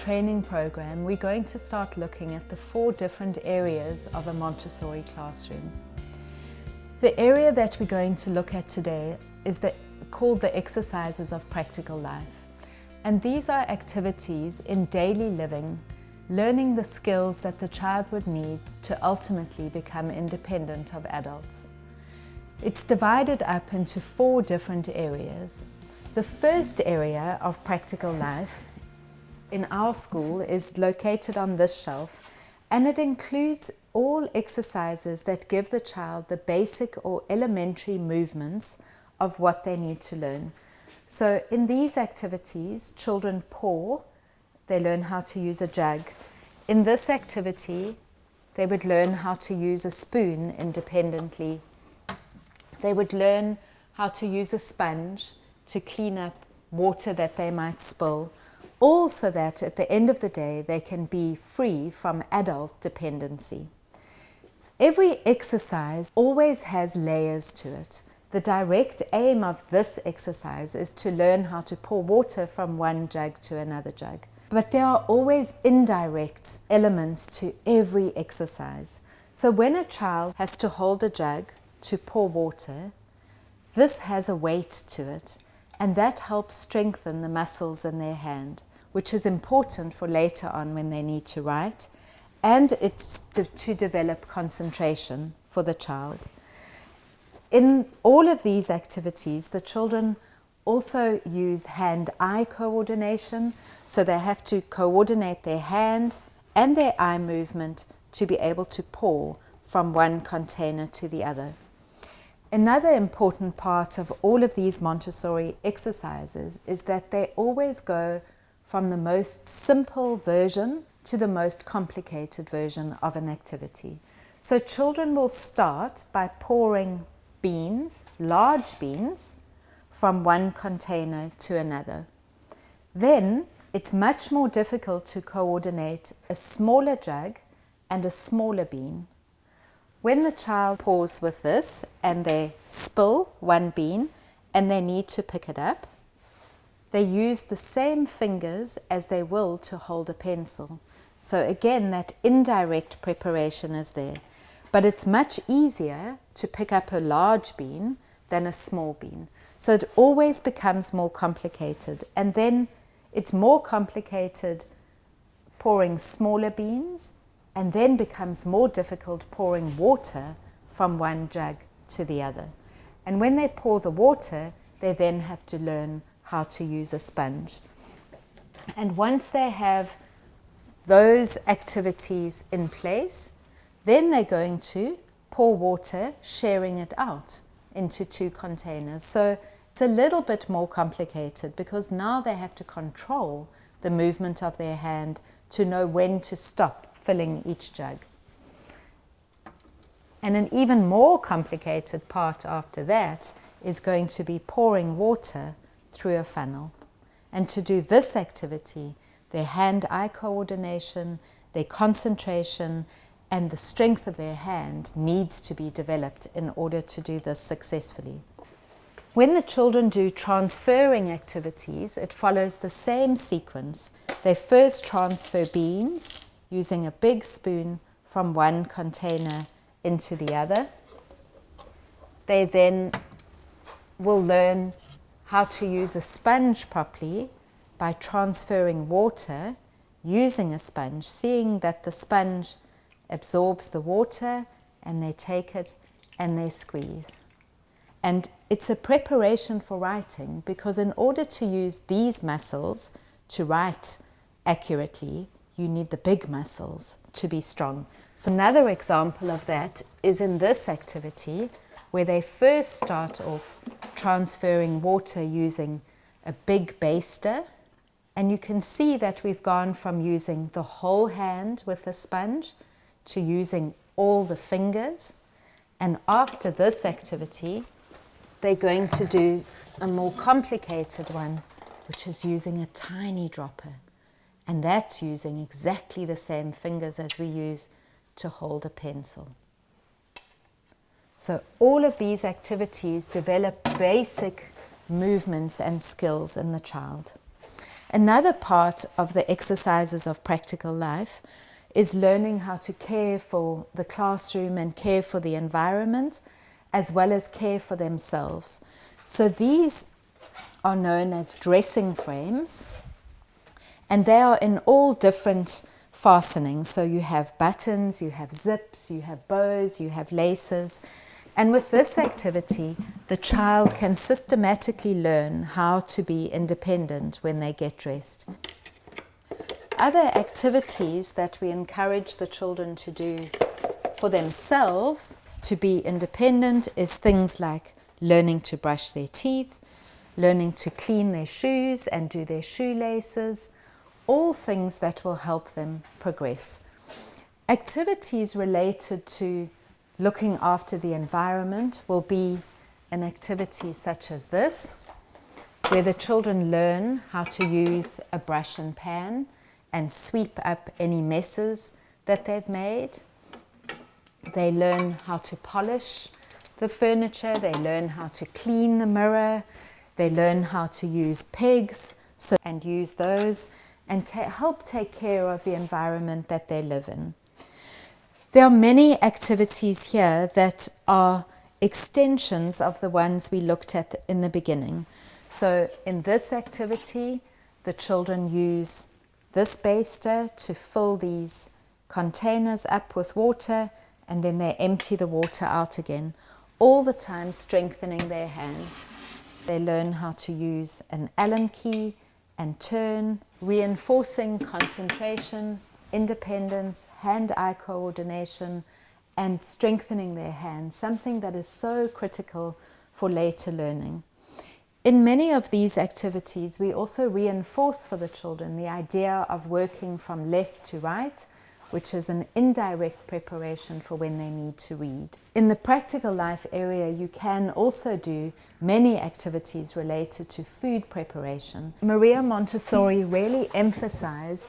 training program, we're going to start looking at the 4 different areas of a Montessori classroom. The area that we're going to look at today is called the exercises of practical life. And these are activities in daily living, learning the skills that the child would need to ultimately become independent of adults. It's divided up into 4 different areas. The first area of practical life in our school is located on this shelf, and it includes all exercises that give the child the basic or elementary movements of what they need to learn. So in these activities, children pour, they learn how to use a jug. In this activity, they would learn how to use a spoon independently. They would learn how to use a sponge to clean up water that they might spill, all so that at the end of the day they can be free from adult dependency. Every exercise always has layers to it. The direct aim of this exercise is to learn how to pour water from one jug to another jug. But there are always indirect elements to every exercise. So when a child has to hold a jug to pour water, this has a weight to it, and that helps strengthen the muscles in their hand, which is important for later on when they need to write, and it's to develop concentration for the child. In all of these activities, the children also use hand-eye coordination, so they have to coordinate their hand and their eye movement to be able to pour from one container to the other. Another important part of all of these Montessori exercises is that they always go from the most simple version to the most complicated version of an activity. So children will start by pouring beans, large beans, from one container to another. Then it's much more difficult to coordinate a smaller jug and a smaller bean. When the child pours with this and they spill one bean and they need to pick it up, they use the same fingers as they will to hold a pencil. So again, that indirect preparation is there. But it's much easier to pick up a large bean than a small bean. So it always becomes more complicated. And then it's more complicated pouring smaller beans, and then becomes more difficult pouring water from one jug to the other. And when they pour the water, they then have to learn how to use a sponge. And once they have those activities in place, then they're going to pour water, sharing it out into 2 containers. So it's a little bit more complicated because now they have to control the movement of their hand to know when to stop filling each jug. And an even more complicated part after that is going to be pouring water through a funnel. And to do this activity, their hand-eye coordination, their concentration, and the strength of their hand needs to be developed in order to do this successfully. When the children do transferring activities, it follows the same sequence. They first transfer beans using a big spoon from one container into the other. They then will learn how to use a sponge properly by transferring water using a sponge, seeing that the sponge absorbs the water, and they take it and they squeeze. And it's a preparation for writing, because in order to use these muscles to write accurately, you need the big muscles to be strong. So another example of that is in this activity, where they first start off transferring water using a big baster. And you can see that we've gone from using the whole hand with the sponge to using all the fingers. And after this activity, they're going to do a more complicated one, which is using a tiny dropper. And that's using exactly the same fingers as we use to hold a pencil. So all of these activities develop basic movements and skills in the child. Another part of the exercises of practical life is learning how to care for the classroom and care for the environment, as well as care for themselves. So these are known as dressing frames, and they are in all different fastenings. So you have buttons, you have zips, you have bows, you have laces. And with this activity, the child can systematically learn how to be independent when they get dressed. Other activities that we encourage the children to do for themselves to be independent is things like learning to brush their teeth, learning to clean their shoes and do their shoelaces, all things that will help them progress. Activities related to looking after the environment will be an activity such as this, where the children learn how to use a brush and pan and sweep up any messes that they've made. They learn how to polish the furniture, they learn how to clean the mirror, they learn how to use pegs and use those and help take care of the environment that they live in. There are many activities here that are extensions of the ones we looked at in the beginning. So in this activity, the children use this baster to fill these containers up with water, and then they empty the water out again, all the time strengthening their hands. They learn how to use an Allen key and turn, reinforcing concentration, independence, hand-eye coordination, and strengthening their hands, something that is so critical for later learning. In many of these activities, we also reinforce for the children the idea of working from left to right, which is an indirect preparation for when they need to read. In the practical life area, you can also do many activities related to food preparation. Maria Montessori really emphasized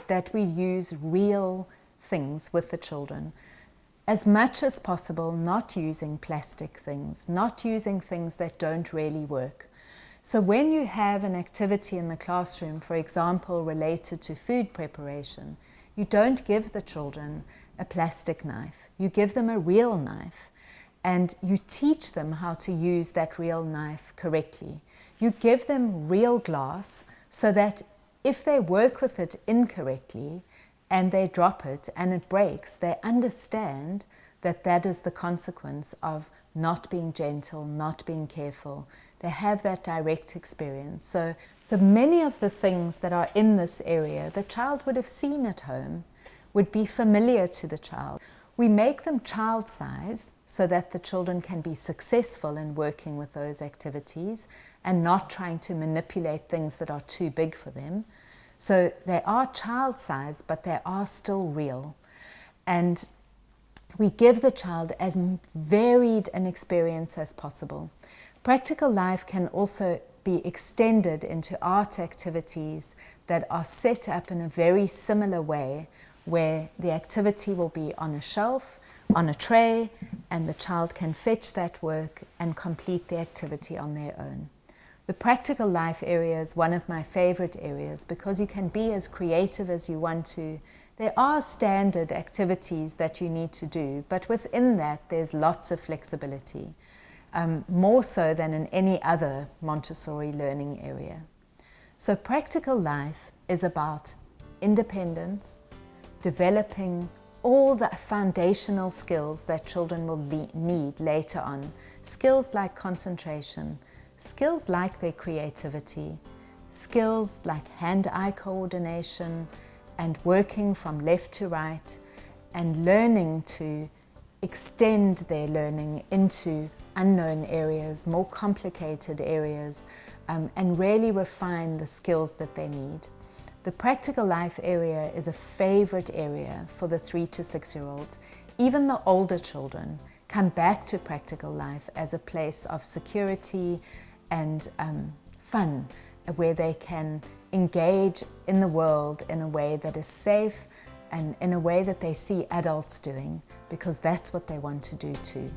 that we use real things with the children. As much as possible, not using plastic things, not using things that don't really work. So when you have an activity in the classroom, for example, related to food preparation, you don't give the children a plastic knife. You give them a real knife, and you teach them how to use that real knife correctly. You give them real glass so that if they work with it incorrectly and they drop it and it breaks, they understand that that is the consequence of not being gentle, not being careful. They have that direct experience. So many of the things that are in this area, the child would have seen at home, would be familiar to the child. We make them child size so that the children can be successful in working with those activities and not trying to manipulate things that are too big for them. So they are child size, but they are still real. And we give the child as varied an experience as possible. Practical life can also be extended into art activities that are set up in a very similar way, where the activity will be on a shelf, on a tray, and the child can fetch that work and complete the activity on their own. The practical life area is one of my favorite areas because you can be as creative as you want to. There are standard activities that you need to do, but within that there's lots of flexibility, more so than in any other Montessori learning area. So practical life is about independence, developing all the foundational skills that children will need later on. Skills like concentration, skills like their creativity, skills like hand-eye coordination and working from left to right, and learning to extend their learning into unknown areas, more complicated areas, and really refine the skills that they need. The practical life area is a favorite area for the 3 to 6-year-olds. Even the older children come back to practical life as a place of security and fun, where they can engage in the world in a way that is safe and in a way that they see adults doing, because that's what they want to do too.